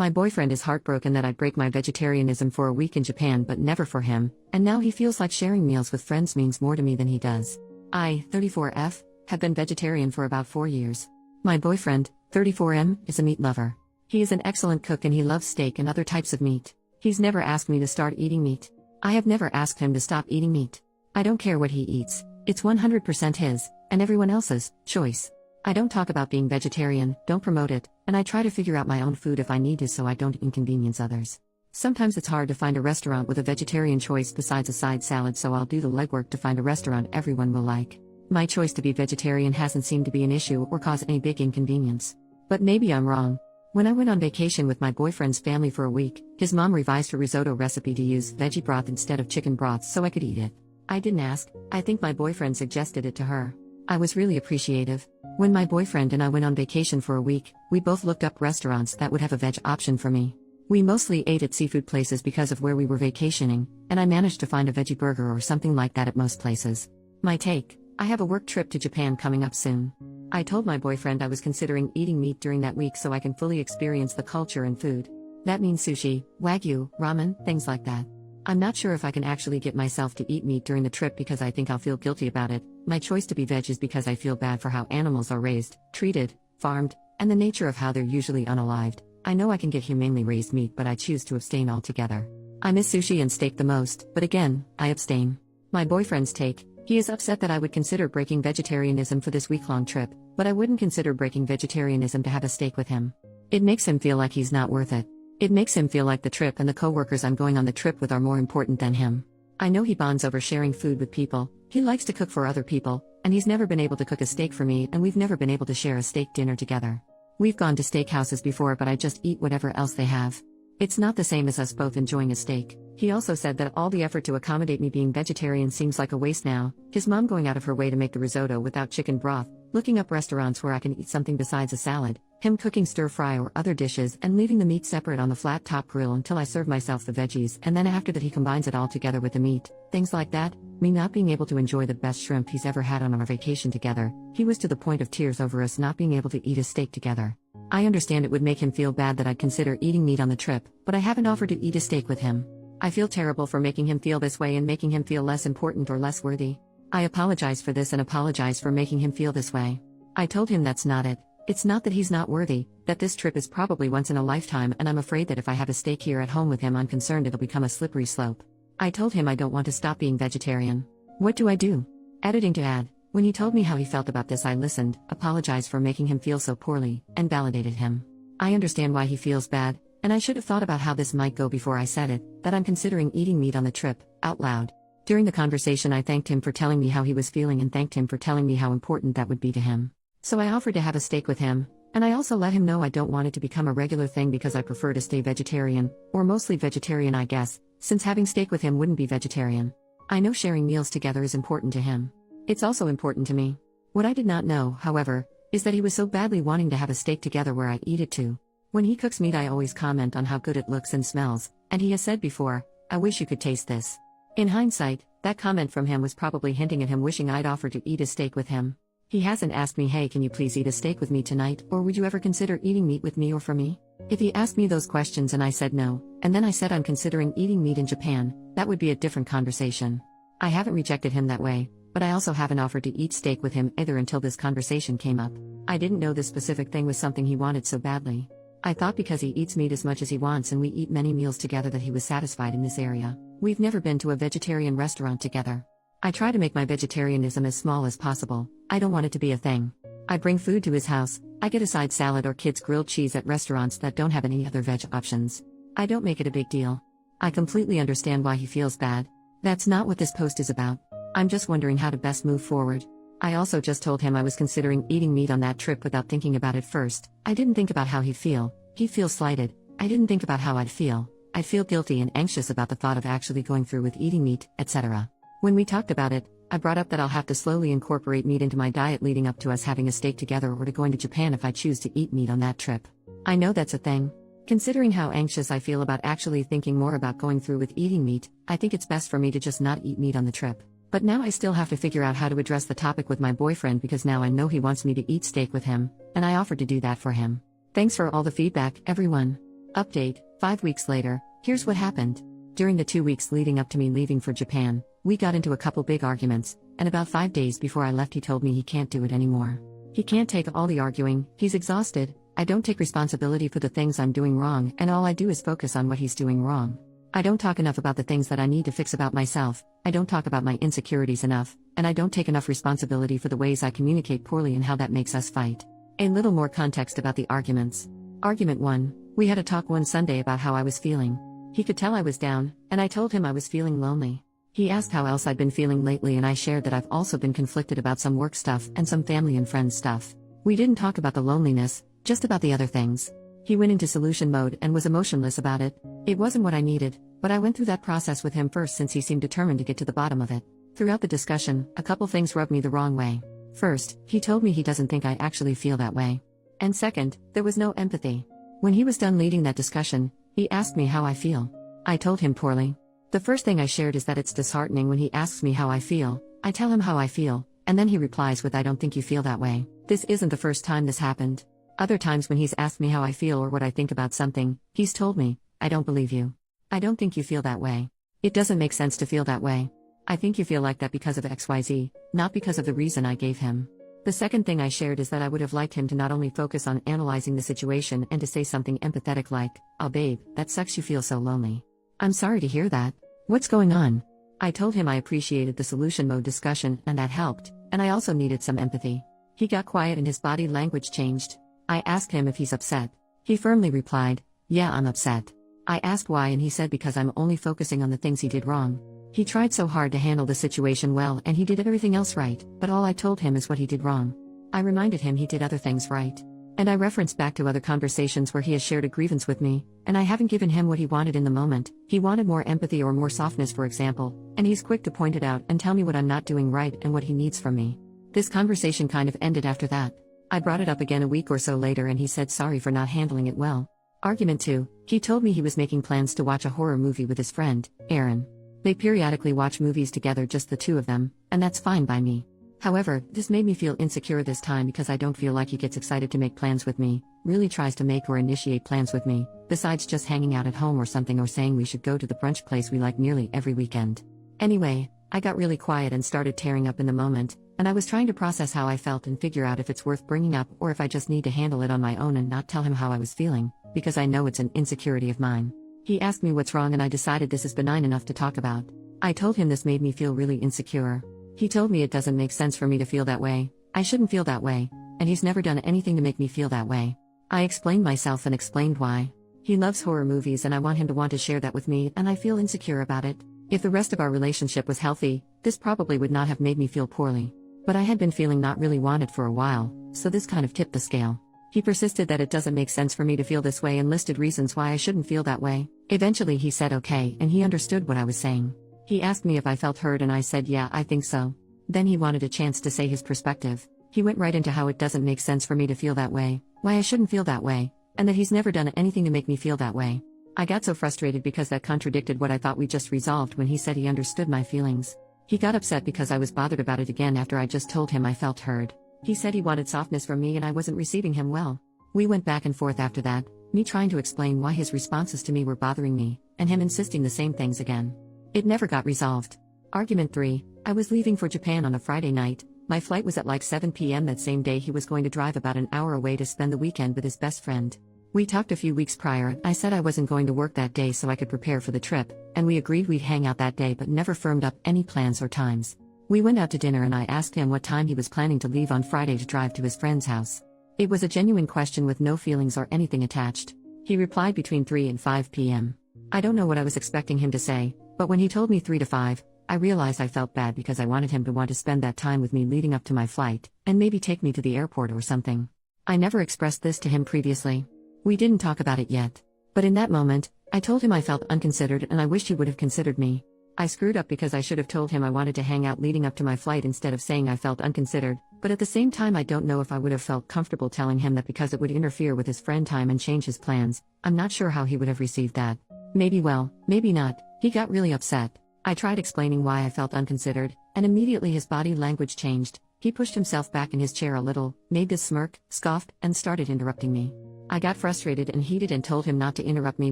My boyfriend is heartbroken that I'd break my vegetarianism for a week in Japan but never for him, and now he feels like sharing meals with friends means more to me than he does. I, 34F, have been vegetarian for about 4 years. My boyfriend, 34M, is a meat lover. He is an excellent cook and he loves steak and other types of meat. He's never asked me to start eating meat. I have never asked him to stop eating meat. I don't care what he eats, it's 100% his, and everyone else's, choice. I don't talk about being vegetarian, don't promote it, and I try to figure out my own food if I need to so I don't inconvenience others. Sometimes it's hard to find a restaurant with a vegetarian choice besides a side salad, so I'll do the legwork to find a restaurant everyone will like. My choice to be vegetarian hasn't seemed to be an issue or cause any big inconvenience. But maybe I'm wrong. When I went on vacation with my boyfriend's family for a week, his mom revised her risotto recipe to use veggie broth instead of chicken broth so I could eat it. I didn't ask, I think my boyfriend suggested it to her. I was really appreciative. When my boyfriend and I went on vacation for a week, we both looked up restaurants that would have a veg option for me. We mostly ate at seafood places because of where we were vacationing, and I managed to find a veggie burger or something like that at most places. My take: I have a work trip to Japan coming up soon. I told my boyfriend I was considering eating meat during that week so I can fully experience the culture and food. That means sushi, wagyu, ramen, things like that. I'm not sure if I can actually get myself to eat meat during the trip because I think I'll feel guilty about it. My choice to be veg is because I feel bad for how animals are raised, treated, farmed, and the nature of how they're usually unalived. I know I can get humanely raised meat, but I choose to abstain altogether. I miss sushi and steak the most, but again, I abstain. My boyfriend's take: he is upset that I would consider breaking vegetarianism for this week-long trip, but I wouldn't consider breaking vegetarianism to have a steak with him. It makes him feel like he's not worth it. It makes him feel like the trip and the co-workers I'm going on the trip with are more important than him. I know he bonds over sharing food with people, he likes to cook for other people, and he's never been able to cook a steak for me, and we've never been able to share a steak dinner together. We've gone to steakhouses before, but I just eat whatever else they have. It's not the same as us both enjoying a steak. He also said that all the effort to accommodate me being vegetarian seems like a waste now, his mom going out of her way to make the risotto without chicken broth, looking up restaurants where I can eat something besides a salad, him cooking stir-fry or other dishes and leaving the meat separate on the flat-top grill until I serve myself the veggies, and then after that he combines it all together with the meat, things like that, me not being able to enjoy the best shrimp he's ever had on our vacation together. He was to the point of tears over us not being able to eat a steak together. I understand it would make him feel bad that I'd consider eating meat on the trip, but I haven't offered to eat a steak with him. I feel terrible for making him feel this way and making him feel less important or less worthy. I apologize for this and apologize for making him feel this way. I told him that's not it. It's not that he's not worthy, that this trip is probably once in a lifetime, and I'm afraid that if I have a steak here at home with him, I'm concerned it'll become a slippery slope. I told him I don't want to stop being vegetarian. What do I do? Editing to add: when he told me how he felt about this, I listened, apologized for making him feel so poorly, and validated him. I understand why he feels bad, and I should have thought about how this might go before I said it, that I'm considering eating meat on the trip, out loud. During the conversation I thanked him for telling me how he was feeling and thanked him for telling me how important that would be to him. So I offered to have a steak with him, and I also let him know I don't want it to become a regular thing because I prefer to stay vegetarian, or mostly vegetarian I guess, since having steak with him wouldn't be vegetarian. I know sharing meals together is important to him. It's also important to me. What I did not know, however, is that he was so badly wanting to have a steak together where I eat it too. When he cooks meat I always comment on how good it looks and smells, and he has said before, "I wish you could taste this." In hindsight, that comment from him was probably hinting at him wishing I'd offer to eat a steak with him. He hasn't asked me, "Hey, can you please eat a steak with me tonight, or would you ever consider eating meat with me or for me?" If he asked me those questions and I said no, and then I said I'm considering eating meat in Japan, that would be a different conversation. I haven't rejected him that way, but I also haven't offered to eat steak with him either until this conversation came up. I didn't know this specific thing was something he wanted so badly. I thought because he eats meat as much as he wants and we eat many meals together that he was satisfied in this area. We've never been to a vegetarian restaurant together. I try to make my vegetarianism as small as possible. I don't want it to be a thing. I bring food to his house, I get a side salad or kids grilled cheese at restaurants that don't have any other veg options. I don't make it a big deal. I completely understand why he feels bad. That's not what this post is about. I'm just wondering how to best move forward. I also just told him I was considering eating meat on that trip without thinking about it first. I didn't think about how he'd feel. He'd feel slighted. I didn't think about how I'd feel. I'd feel guilty and anxious about the thought of actually going through with eating meat, etc. When we talked about it, I brought up that I'll have to slowly incorporate meat into my diet leading up to us having a steak together or to going to Japan if I choose to eat meat on that trip. I know that's a thing. Considering how anxious I feel about actually thinking more about going through with eating meat, I think it's best for me to just not eat meat on the trip. But now I still have to figure out how to address the topic with my boyfriend because now I know he wants me to eat steak with him, and I offered to do that for him. Thanks for all the feedback, everyone. Update, 5 weeks later, here's what happened. During the 2 weeks leading up to me leaving for Japan, we got into a couple big arguments, and about 5 days before I left he told me he can't do it anymore. He can't take all the arguing, he's exhausted, I don't take responsibility for the things I'm doing wrong, and all I do is focus on what he's doing wrong. I don't talk enough about the things that I need to fix about myself, I don't talk about my insecurities enough, and I don't take enough responsibility for the ways I communicate poorly and how that makes us fight. A little more context about the arguments. Argument 1, we had a talk one Sunday about how I was feeling. He could tell I was down, and I told him I was feeling lonely. He asked how else I'd been feeling lately, and I shared that I've also been conflicted about some work stuff and some family and friends stuff. We didn't talk about the loneliness, just about the other things. He went into solution mode and was emotionless about it. It wasn't what I needed, but I went through that process with him first since he seemed determined to get to the bottom of it. Throughout the discussion, a couple things rubbed me the wrong way. First, he told me he doesn't think I actually feel that way. And second, there was no empathy. When he was done leading that discussion, he asked me how I feel. I told him poorly. The first thing I shared is that it's disheartening when he asks me how I feel. I tell him how I feel, and then he replies with, "I don't think you feel that way." This isn't the first time this happened. Other times when he's asked me how I feel or what I think about something, he's told me, "I don't believe you. I don't think you feel that way. It doesn't make sense to feel that way. I think you feel like that because of XYZ, not because of the reason I gave him." The second thing I shared is that I would have liked him to not only focus on analyzing the situation and to say something empathetic like, "Oh babe, that sucks you feel so lonely. I'm sorry to hear that. What's going on?" I told him I appreciated the solution mode discussion and that helped, and I also needed some empathy. He got quiet and his body language changed. I asked him if he's upset. He firmly replied, "Yeah, I'm upset." I asked why and he said because I'm only focusing on the things he did wrong. He tried so hard to handle the situation well and he did everything else right, but all I told him is what he did wrong. I reminded him he did other things right. And I referenced back to other conversations where he has shared a grievance with me, and I haven't given him what he wanted in the moment. He wanted more empathy or more softness, for example, and he's quick to point it out and tell me what I'm not doing right and what he needs from me. This conversation kind of ended after that. I brought it up again a week or so later and he said sorry for not handling it well. Argument 2, he told me he was making plans to watch a horror movie with his friend, Aaron. They periodically watch movies together, just the two of them, and that's fine by me. However, this made me feel insecure this time because I don't feel like he gets excited to make plans with me, really tries to make or initiate plans with me, besides just hanging out at home or something or saying we should go to the brunch place we like nearly every weekend. Anyway, I got really quiet and started tearing up in the moment, and I was trying to process how I felt and figure out if it's worth bringing up or if I just need to handle it on my own and not tell him how I was feeling, because I know it's an insecurity of mine. He asked me what's wrong and I decided this is benign enough to talk about. I told him this made me feel really insecure. He told me it doesn't make sense for me to feel that way, I shouldn't feel that way, and he's never done anything to make me feel that way. I explained myself and explained why. He loves horror movies and I want him to want to share that with me, and I feel insecure about it. If the rest of our relationship was healthy, this probably would not have made me feel poorly. But I had been feeling not really wanted for a while, so this kind of tipped the scale. He persisted that it doesn't make sense for me to feel this way and listed reasons why I shouldn't feel that way. Eventually he said okay and he understood what I was saying. He asked me if I felt heard and I said yeah, I think so. Then he wanted a chance to say his perspective. He went right into how it doesn't make sense for me to feel that way, why I shouldn't feel that way, and that he's never done anything to make me feel that way. I got so frustrated because that contradicted what I thought we just resolved when he said he understood my feelings. He got upset because I was bothered about it again after I just told him I felt heard. He said he wanted softness from me and I wasn't receiving him well. We went back and forth after that, me trying to explain why his responses to me were bothering me, and him insisting the same things again. It never got resolved. Argument 3, I was leaving for Japan on a Friday night. My flight was at like 7 p.m. that same day. He was going to drive about an hour away to spend the weekend with his best friend. We talked a few weeks prior. I said I wasn't going to work that day so I could prepare for the trip, and we agreed we'd hang out that day but never firmed up any plans or times. We went out to dinner and I asked him what time he was planning to leave on Friday to drive to his friend's house. It was a genuine question with no feelings or anything attached. He replied between 3 and 5 p.m. I don't know what I was expecting him to say, but when he told me 3 to 5, I realized I felt bad because I wanted him to want to spend that time with me leading up to my flight, and maybe take me to the airport or something. I never expressed this to him previously. We didn't talk about it yet. But in that moment, I told him I felt unconsidered and I wished he would have considered me. I screwed up because I should have told him I wanted to hang out leading up to my flight instead of saying I felt unconsidered, but at the same time I don't know if I would have felt comfortable telling him that because it would interfere with his friend time and change his plans. I'm not sure how he would have received that. Maybe well, maybe not. He got really upset. I tried explaining why I felt unconsidered, and immediately his body language changed. He pushed himself back in his chair a little, made this smirk, scoffed, and started interrupting me. I got frustrated and heated and told him not to interrupt me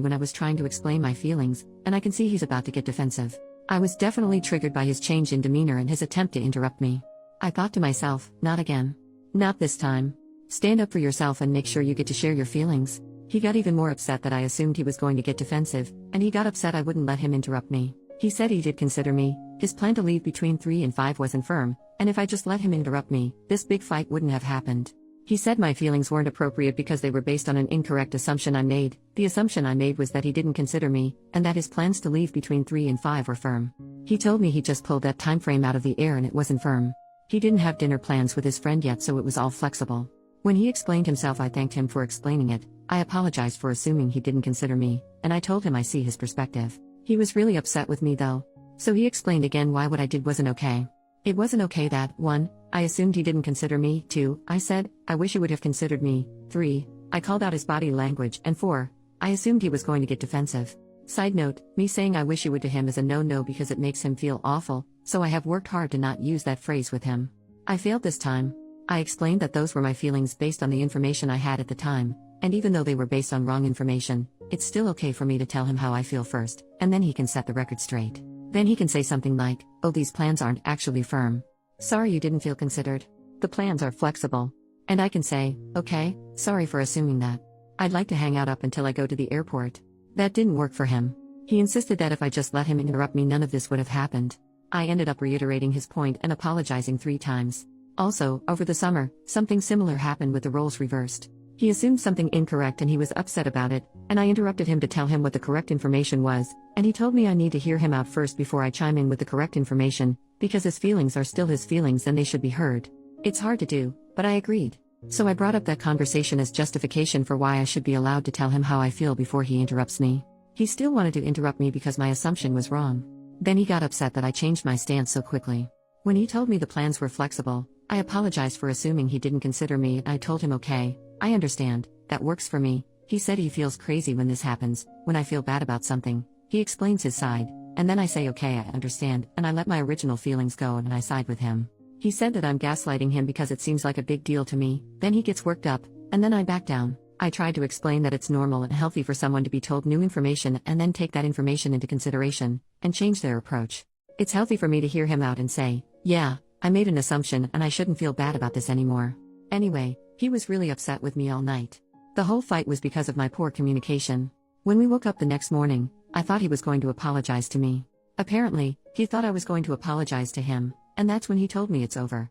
when I was trying to explain my feelings, and I can see he's about to get defensive. I was definitely triggered by his change in demeanor and his attempt to interrupt me. I thought to myself, not again. Not this time. Stand up for yourself and make sure you get to share your feelings. He got even more upset that I assumed he was going to get defensive, and he got upset I wouldn't let him interrupt me. He said he did consider me, his plan to leave between 3 and 5 wasn't firm, and if I just let him interrupt me, this big fight wouldn't have happened. He said my feelings weren't appropriate because they were based on an incorrect assumption I made. The assumption I made was that he didn't consider me, and that his plans to leave between 3 and 5 were firm. He told me he just pulled that time frame out of the air and it wasn't firm. He didn't have dinner plans with his friend yet, so it was all flexible. When he explained himself, I thanked him for explaining it. I apologized for assuming he didn't consider me, and I told him I see his perspective. He was really upset with me though. So he explained again why what I did wasn't okay. It wasn't okay that, 1, I assumed he didn't consider me, 2, I said, I wish he would have considered me, 3, I called out his body language, and 4, I assumed he was going to get defensive. Side note, me saying I wish you would to him is a no-no because it makes him feel awful, so I have worked hard to not use that phrase with him. I failed this time. I explained that those were my feelings based on the information I had at the time, and even though they were based on wrong information, it's still okay for me to tell him how I feel first, and then he can set the record straight. Then he can say something like, oh, these plans aren't actually firm. Sorry you didn't feel considered. The plans are flexible. And I can say, okay, sorry for assuming that. I'd like to hang out up until I go to the airport. That didn't work for him. He insisted that if I just let him interrupt me, none of this would have happened. I ended up reiterating his point and apologizing 3 times. Also, over the summer, something similar happened with the roles reversed. He assumed something incorrect and he was upset about it, and I interrupted him to tell him what the correct information was, and he told me I need to hear him out first before I chime in with the correct information, because his feelings are still his feelings and they should be heard. It's hard to do, but I agreed. So I brought up that conversation as justification for why I should be allowed to tell him how I feel before he interrupts me. He still wanted to interrupt me because my assumption was wrong. Then he got upset that I changed my stance so quickly. When he told me the plans were flexible, I apologized for assuming he didn't consider me, and I told him okay, I understand, that works for me. He said he feels crazy when this happens, when I feel bad about something. He explains his side, and then I say okay, I understand, and I let my original feelings go and I side with him. He said that I'm gaslighting him because it seems like a big deal to me, then he gets worked up, and then I back down. I tried to explain that it's normal and healthy for someone to be told new information and then take that information into consideration, and change their approach. It's healthy for me to hear him out and say, yeah, I made an assumption and I shouldn't feel bad about this anymore. Anyway, he was really upset with me all night. The whole fight was because of my poor communication. When we woke up the next morning, I thought he was going to apologize to me. Apparently, he thought I was going to apologize to him, and that's when he told me it's over.